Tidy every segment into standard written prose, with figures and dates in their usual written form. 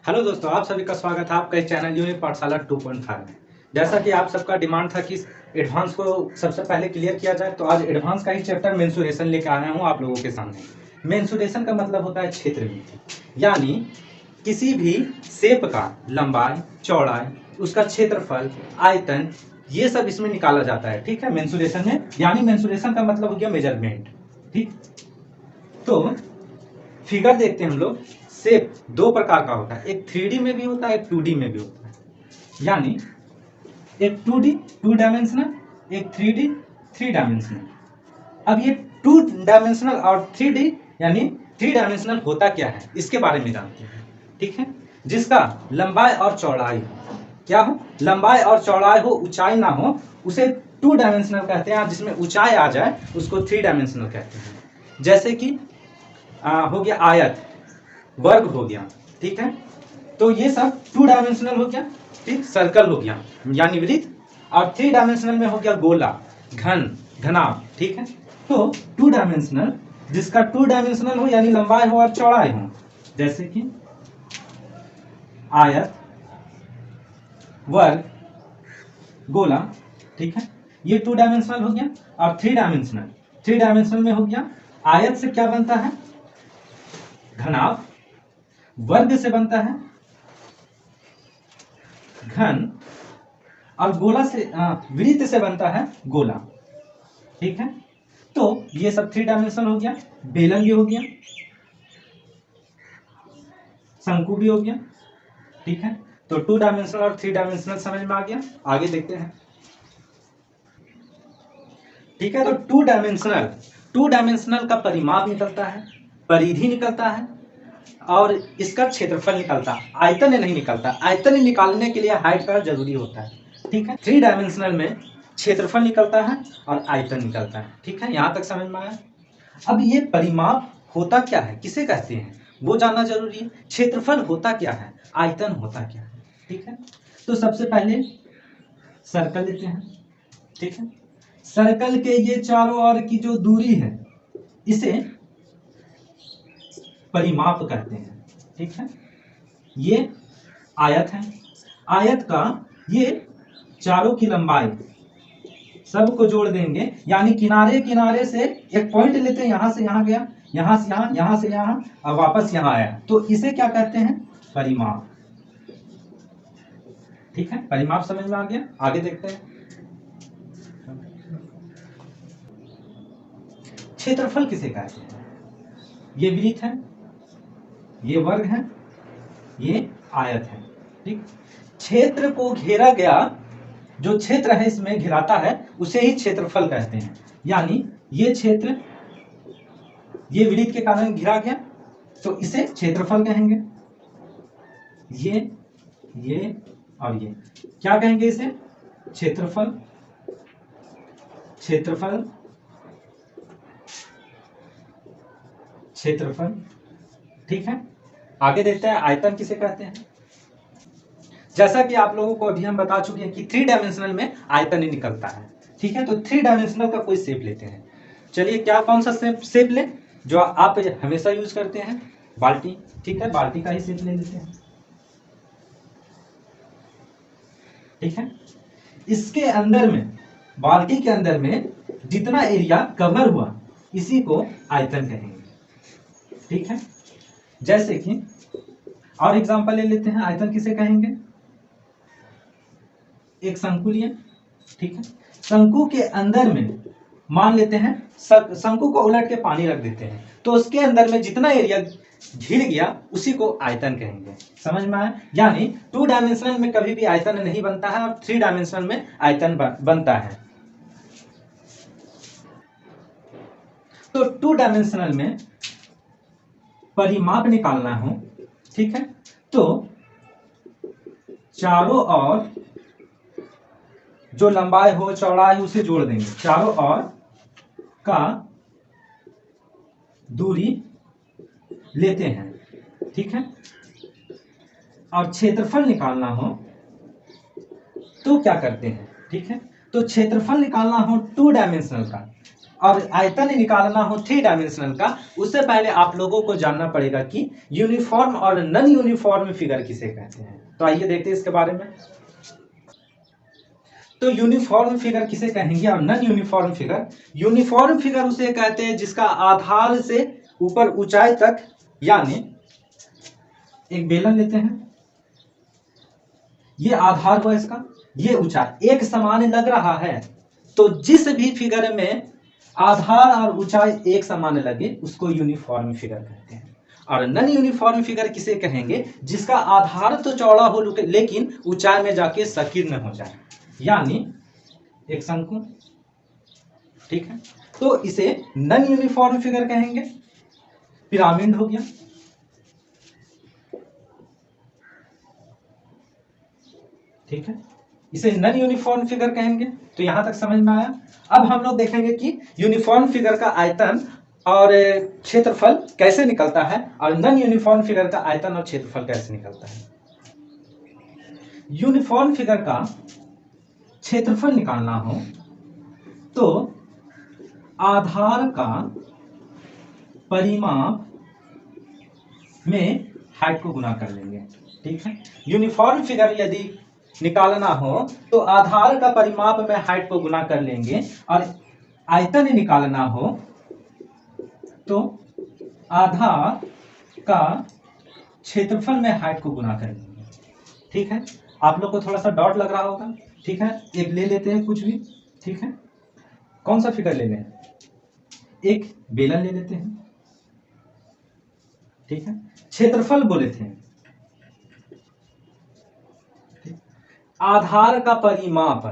Hello दोस्तों, आप सभी का स्वागत है आपका इस चैनल यूनिक पाठशाला 2.5 में। जैसा कि आप सबका डिमांड था कि एडवांस को सबसे पहले क्लियर किया जाए, तो आज एडवांस का ही चैप्टर मेंसुरेशन लेकर आया हूं आप लोगों के सामने। मेंसुरेशन का मतलब होता है क्षेत्र मीति, यानी किसी भी शेप का लंबाई, चौड़ाई, उसका क्षेत्रफल, आयतन, ये सब इसमें निकाला जाता है। ठीक है, मेंसुरेशन में, यानी मेंसुरेशन का मतलब हो गया मेजरमेंट। ठीक, तो फिगर देखते हैं हम लोग। शेप दो प्रकार का होता है, एक 3D में भी होता है, एक 2D में भी होता है। यानी एक 2D 2 डायमेंशनल, एक 3D 3 डायमेंशनल। अब ये 2 डायमेंशनल और 3D यानी 3 डायमेंशनल होता क्या है, इसके बारे में जानते हैं। ठीक है, जिसका लंबाई और चौड़ाई हो, क्या हो, लंबाई और चौड़ाई हो, ऊंचाई ना हो, उसे 2 डायमेंशनल कहते हैं। जिसमें ऊंचाई आ जाए उसको 3 डायमेंशनल कहते हैं। जैसे कि हो गया आयत, वर्ग हो गया। ठीक है, तो ये सब 2 डायमेंशनल हो गया। ठीक, सर्कल हो गया यानी वृत्त, और 3 डायमेंशनल में हो गया गोला, घन, घनाभ। ठीक है, तो 2 डायमेंशनल, जिसका 2 डायमेंशनल हो यानी लंबाई हो और चौड़ाई हो, जैसे कि आयत, वर्ग, गोला। ठीक है, ये 2 डायमेंशनल हो गया। और 3 डायमेंशनल में हो गया, आयत से क्या बनता है, घनाभ, वर्ग से बनता है घन, और गोला से वृत्त से बनता है गोला। ठीक है, तो ये सब 3 डायमेंशनल हो गया। बेलन भी हो गया, शंकु भी हो गया। ठीक है, तो 2 डायमेंशनल और 3 डायमेंशनल समझ में आ गया। आगे देखते हैं। ठीक है, तो 2 डायमेंशनल का परिमाप निकलता है, परिधि निकलता है, और इसका क्षेत्रफल निकलता है, आयतन नहीं निकलता। आयतन निकालने के लिए हाइट का जरूरी होता है। ठीक है, 3 डायमेंशनल में क्षेत्रफल निकलता है और आयतन निकलता है। ठीक है, यहां तक समझ में आया। अब ये परिमाप होता क्या है, किसे कहते हैं, वो जानना जरूरी है। क्षेत्रफल होता क्या है, आयतन होता क्या है। ठीक है, तो सबसे पहले सर्कल लेते हैं। ठीक है, सर्कल के ये चारों ओर की जो दूरी है, इसे परिमाप कहते हैं। ठीक है, ये आयत है, आयत का ये चारों की लंबाई सबको जोड़ देंगे, यानी किनारे किनारे से एक पॉइंट लेते हैं, यहां से यहां गया, यहां से यहां, यहां से यहां, और वापस यहां आया, तो इसे क्या कहते हैं, परिमाप। ठीक है, परिमाप समझ में आ गया। आगे देखते हैं। क्षेत्रफल किसे कहते हैं, ये वृत्त है, ये वर्ग है, ये आयत है। ठीक, क्षेत्र को घेरा गया, जो क्षेत्र है इसमें घिराता है, उसे ही क्षेत्रफल कहते हैं। यानी ये क्षेत्र, ये वृत्त के कारण घिरा गया, तो इसे क्षेत्रफल कहेंगे। ये और ये क्या कहेंगे, इसे क्षेत्रफल। क्षेत्रफल, क्षेत्रफल। ठीक है, आगे देखते हैं आयतन किसे कहते हैं। जैसा कि आप लोगों को अभी हम बता चुके हैं कि 3 डायमेंशनल में आयतन ही निकलता है। ठीक है, तो 3 डायमेंशनल का कोई शेप लेते हैं। चलिए, क्या कौन सा शेप ले, जो आप हमेशा यूज करते हैं, बाल्टी। ठीक है, बाल्टी का ही शेप ले लेते हैं। ठीक है, इसके अंदर में, बाल्टी के अंदर में जितना एरिया कवर हुआ, इसी को आयतन कहेंगे। ठीक है, जैसे कि और एग्जांपल ले लेते हैं, आयतन किसे कहेंगे, एक शंकु लिए। ठीक है, शंकु के अंदर में मान लेते हैं, शंकु को उलट के पानी रख देते हैं, तो उसके अंदर में जितना एरिया घिर गया, उसी को आयतन कहेंगे। समझ में आया। यानी 2 डायमेंशनल में कभी भी आयतन नहीं बनता है, और 3 डायमेंशनल में आयतन बनता है। तो 2 डायमेंशनल में परिमाप निकालना हो, ठीक है, तो चारों ओर जो लंबाई हो, चौड़ाई हो, उसे जोड़ देंगे। चारों ओर का दूरी लेते हैं। ठीक है, और क्षेत्रफल निकालना हो तो क्या करते हैं। ठीक है, तो क्षेत्रफल निकालना हो 2 डायमेंशनल का, और आयतन निकालना हो 3 डायमेंशनल का, उससे पहले आप लोगों को जानना पड़ेगा कि यूनिफॉर्म और नॉन यूनिफॉर्म फिगर किसे कहते हैं। तो आइए देखते हैं इसके बारे में। तो यूनिफॉर्म फिगर किसे कहेंगे और non uniform figure? Uniform figure उसे कहते हैं जिसका आधार से ऊपर ऊंचाई तक, यानी एक बेलन लेते हैं, ये आधार हुआ इसका, ये ऊंचाई एक समान लग रहा है, तो जिस भी फिगर में आधार और ऊंचाई एक समान लगे उसको यूनिफॉर्म फिगर कहते हैं। और नॉन यूनिफॉर्म फिगर किसे कहेंगे? जिसका आधार तो चौड़ा हो लेकिन ऊंचाई में जाके संकीर्ण हो जाए, यानी एक शंकु, ठीक है, तो इसे नॉन यूनिफॉर्म फिगर कहेंगे। पिरामिड हो गया, ठीक है, इसे नॉन यूनिफॉर्म फिगर कहेंगे। तो यहां तक समझ में आया। अब हम लोग देखेंगे कि यूनिफॉर्म फिगर का आयतन और क्षेत्रफल कैसे निकलता है और नॉन यूनिफॉर्म फिगर का आयतन और क्षेत्रफल कैसे निकलता है। यूनिफॉर्म फिगर का क्षेत्रफल निकालना हो तो आधार का परिमाप में हाइट को गुना कर लेंगे, ठीक है। यूनिफॉर्म फिगर यदि निकालना हो तो आधार का परिमाप में हाइट को गुना कर लेंगे, और आयतन निकालना हो तो आधार का क्षेत्रफल में हाइट को गुना कर लेंगे, ठीक है। आप लोग को थोड़ा सा डॉट लग रहा होगा, ठीक है। एक ले लेते हैं कुछ भी, ठीक है। कौन सा फिगर ले लें? एक बेलन ले लेते हैं, ठीक है। क्षेत्रफल बोले थे, आधार का परिमाप,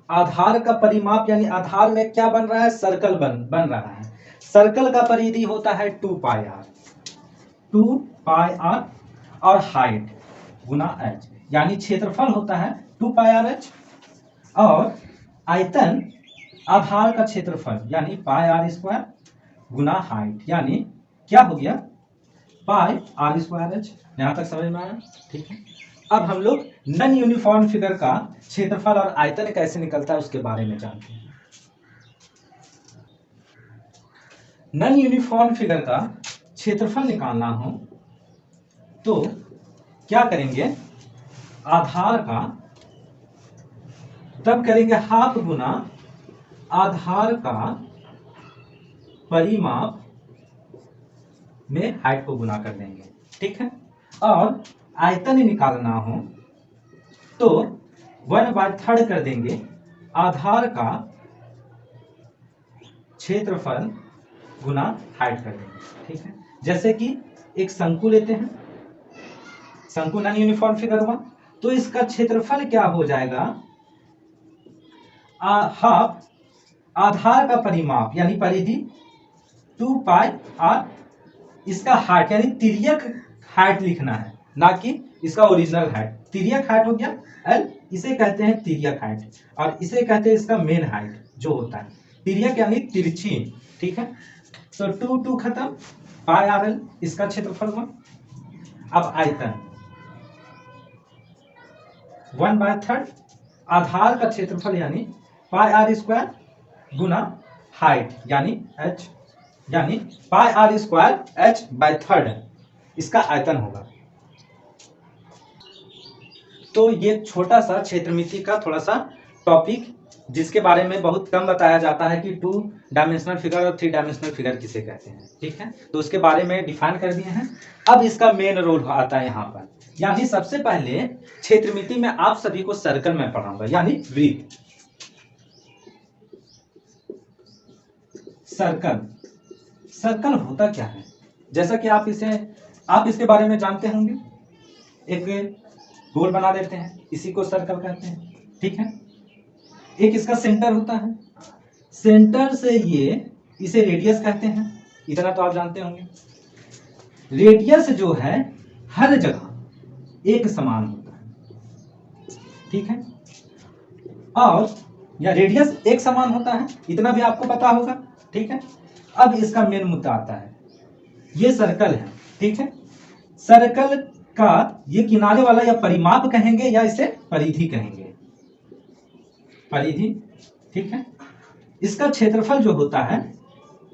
आधार का परिमाप यानी आधार में क्या बन रहा है? सर्कल बन रहा है। सर्कल का परिधि होता है 2 पाई आर, 2 पाई आर, और हाइट गुना एच, यानी क्षेत्रफल होता है 2 पाई आर एच, और आयतन आधार का क्षेत्रफल यानी पाई आर स्क्वायर गुना हाइट, यानी क्या हो गया? पाई आर स्क्वायर एच। यहां तक समझ में आया, ठीक है। अब हम लोग नॉन यूनिफॉर्म फिगर का क्षेत्रफल और आयतन कैसे निकलता है उसके बारे में जानते हैं। नॉन यूनिफॉर्म फिगर का क्षेत्रफल निकालना हो तो क्या करेंगे? आधार का तब करेंगे हाफ गुना आधार का परिमाप में हाइट को गुना कर देंगे, ठीक है। और आयतन निकालना हो तो 1/3 कर देंगे आधार का क्षेत्रफल गुना हाइट कर देंगे, ठीक है। जैसे कि एक शंकु लेते हैं, शंकु नॉन यूनिफॉर्म फिगर हुआ, तो इसका क्षेत्रफल क्या हो जाएगा? हाफ आधार का परिमाप यानी परिधि 2 पाई आर, इसका हाइट यानी तिर्यक हाइट लिखना है, ना कि इसका ओरिजिनल हाइट। तिर्यक हाइट हो गया एल, इसे कहते हैं तिर्यक हाइट, और इसे कहते हैं इसका मेन हाइट जो होता है। तिर्यक यानी तिरछी, ठीक है। तो 2 2 खत्म, पाई आर एल इसका क्षेत्रफल हुआ। अब आयतन 1/3 आधार का क्षेत्रफल यानी पाई आर स्क्वायर गुना हाइट यानी एच, यानी पाई आर स्क्वायर एच बाय 3 इसका आयतन होगा। तो ये छोटा सा क्षेत्रमिति का थोड़ा सा टॉपिक जिसके बारे में बहुत कम बताया जाता है कि 2 डायमेंशनल फिगर और 3 डायमेंशनल फिगर किसे कहते हैं, ठीक है। तो उसके बारे में डिफाइन कर दिए हैं। अब इसका मेन रोल आता है यहाँ पर, यानी सबसे पहले क्षेत्रमिति में आप सभी को सर्कल में पढ़ाऊंगा, यानी वृत्त। सर्कल, सर्कल होता क्या है? जैसा कि आप इसके बारे में जानते होंगे। एक गोल बना देते हैं, इसी को सर्कल कहते हैं, ठीक है। एक इसका सेंटर होता है, सेंटर से इसे रेडियस कहते हैं, इतना तो आप जानते होंगे। रेडियस जो है हर जगह एक समान होता है, ठीक है, और या रेडियस एक समान होता है, इतना भी आपको पता होगा, ठीक है। अब इसका मेन मुद्दा आता है, ये सर्कल है, ठीक है। सर्कल का ये किनारे वाला या परिमाप कहेंगे या इसे परिधि कहेंगे, परिधि, ठीक है। इसका क्षेत्रफल जो होता है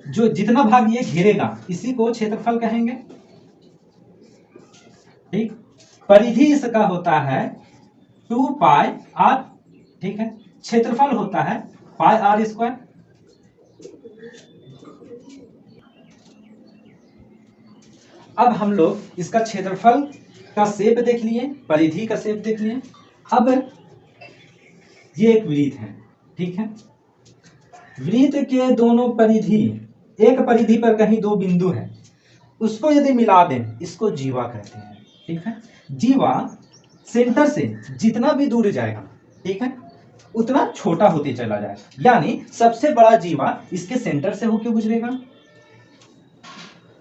जो जितना भाग ये घेरेगा इसी को क्षेत्रफल कहेंगे। ठीक, परिधि इसका होता है 2 पाई r। ठीक है, क्षेत्रफल होता है पाई r स्क्वायर। अब हम लोग इसका क्षेत्रफल का शेप देख लिए, परिधि का शेप देख लिए। अब ये एक वृत्त है। ठीक है, वृत्त के दोनों परिधि, एक परिधि पर कहीं दो बिंदु है, उसको यदि मिला दें, इसको जीवा कहते हैं। ठीक है, जीवा सेंटर से जितना भी दूर जाएगा, ठीक है, उतना छोटा होते चला जाएगा। यानी सबसे बड़ा जीवा इसके सेंटर से होकर गुजरेगा।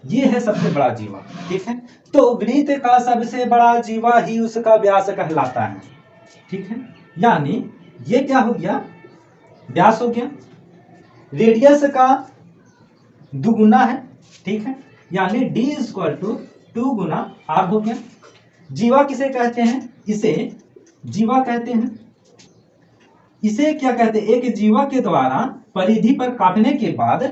ये है सबसे बड़ा जीवा। ठीक है, तो वृत्त का सबसे बड़ा जीवा ही उसका व्यास कहलाता है। ठीक है, यानी ये क्या हो गया, व्यास हो गया। रेडियस का दुगुना है। ठीक है, यानी d = 2 गुना r हो गया। जीवा किसे कहते हैं, इसे जीवा कहते हैं। इसे क्या कहते हैं, एक जीवा के द्वारा परिधि पर काटने के बाद,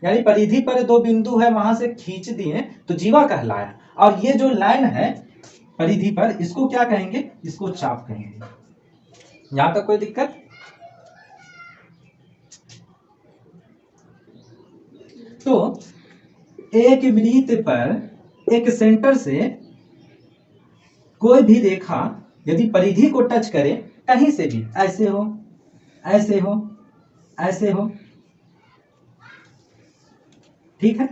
यानी परिधि पर दो बिंदु है वहां से खींच दिए तो जीवा कहलाया। और ये जो लाइन है परिधि पर, इसको क्या कहेंगे, इसको चाप कहेंगे। यहां तक कोई दिक्कत? तो एक वृत्त पर एक सेंटर से कोई भी रेखा यदि परिधि को टच करे, कहीं से भी, ऐसे हो, ऐसे हो, ऐसे हो, ठीक है,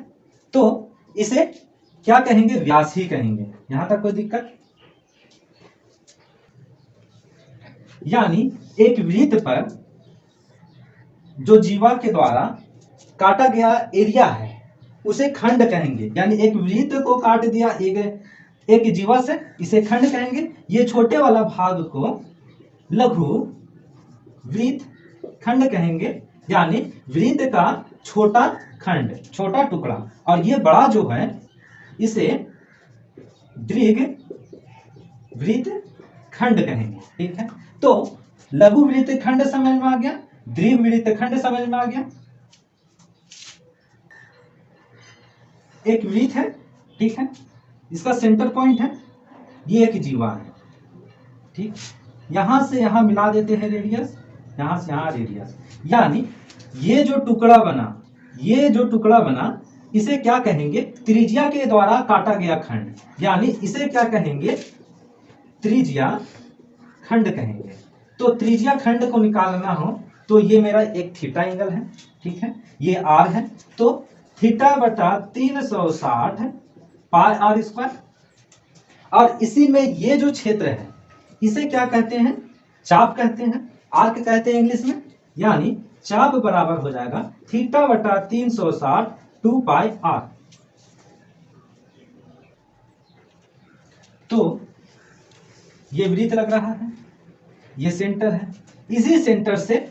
तो इसे क्या कहेंगे, व्यास ही कहेंगे। यहां तक कोई दिक्कत? यानी एक वृत्त पर जो जीवा के द्वारा काटा गया एरिया है उसे खंड कहेंगे। यानी एक वृत्त को काट दिया एक जीवा से, इसे खंड कहेंगे। ये छोटे वाला भाग को लघु वृत्त खंड कहेंगे। यानी वृत्त का छोटा खंड, छोटा टुकड़ा। और ये बड़ा जो है इसे दीर्घ वृत्त खंड कहेंगे। ठीक है, तो लघु वृत्त खंड समझ में आ गया, दीर्घ वृत्त खंड समझ में आ गया। एक वृत्त है, ठीक है, इसका सेंटर पॉइंट है, ये एक जीवा है। ठीक, यहां से यहां मिला देते हैं रेडियस, यहां से यहां रेडियस। यानी ये जो टुकड़ा बना, ये जो टुकड़ा बना, इसे क्या कहेंगे, त्रिज्या के द्वारा काटा गया खंड। यानी इसे क्या कहेंगे, त्रिज्या खंड कहेंगे। तो त्रिज्या खंड को निकालना हो तो ये मेरा एक थीटा एंगल है। ठीक है, ये आर है, तो थीटा बटा 360 पाई आर स्क्वायर। और इसी में ये जो क्षेत्र है इसे क्या कहते हैं, चाप कहते हैं, आर्क कहते हैं इंग्लिश में। यानी चाप बराबर हो जाएगा थीटा बटा 360 2 पाई आर। तो ये वृत्त लग रहा है, ये सेंटर है, इसी सेंटर से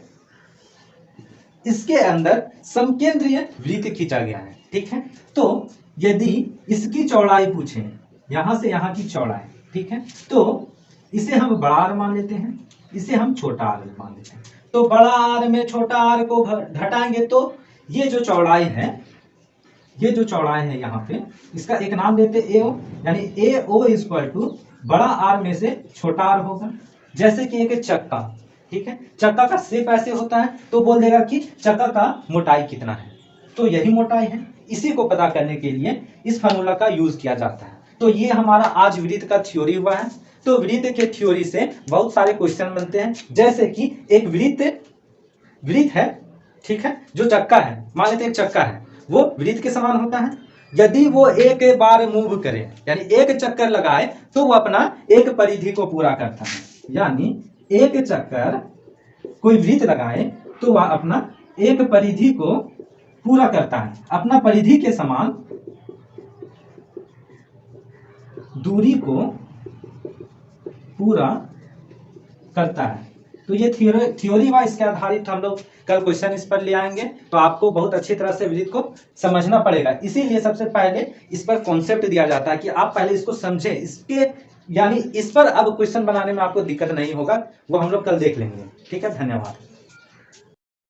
इसके अंदर समकेंद्रीय वृत्त खींचा गया है। ठीक है, तो यदि इसकी चौड़ाई पूछें, यहां से यहां की चौड़ाई, ठीक है, तो इसे हम बड़ा आर मान लेते हैं, इसे हम छोटा आर मान लेते हैं। तो बड़ा आर में छोटा आर को घटाएंगे तो ये जो चौड़ाई है, ये जो चौड़ाई है यहाँ पे, इसका एक नाम देते हैं AO। यानी AO = बड़ा आर में से छोटा आर होगा। जैसे कि एक चक्का, ठीक है, चक्का का शेप ऐसे होता है तो बोल देगा कि चक्का का मोटाई कितना है, तो यही मोटाई है। इसी को पता करने के लिए इस फार्मूला का यूज किया जाता है। तो ये हमारा आज वृत्त का थ्योरी हुआ है। तो वृत्त के थ्योरी से बहुत सारे क्वेश्चन बनते हैं। जैसे कि एक वृत्त है, ठीक है, जो चक्का है, मान लेते हैं एक चक्का है, वो वृत्त के समान होता है। यदि वो एक बार मूव करे, यानी एक चक्कर लगाए, तो वो अपना एक परिधि को पूरा करता है। यानी एक चक्कर कोई वृत्त लगाए तो वह अपना एक परिधि को पूरा करता है, अपना परिधि के समान दूरी को पूरा करता है। तो ये थ्योरी व इसके आधारित हम लोग कल क्वेश्चन इस पर ले आएंगे। तो आपको बहुत अच्छी तरह से वृत्त को समझना पड़ेगा। इसीलिए सबसे पहले इस पर कॉन्सेप्ट दिया जाता है कि आप पहले इसको समझें, इसके यानी इस पर अब क्वेश्चन बनाने में आपको दिक्कत नहीं होगा, वो हम लोग कल देख लेंगे। ठीक है, धन्यवाद।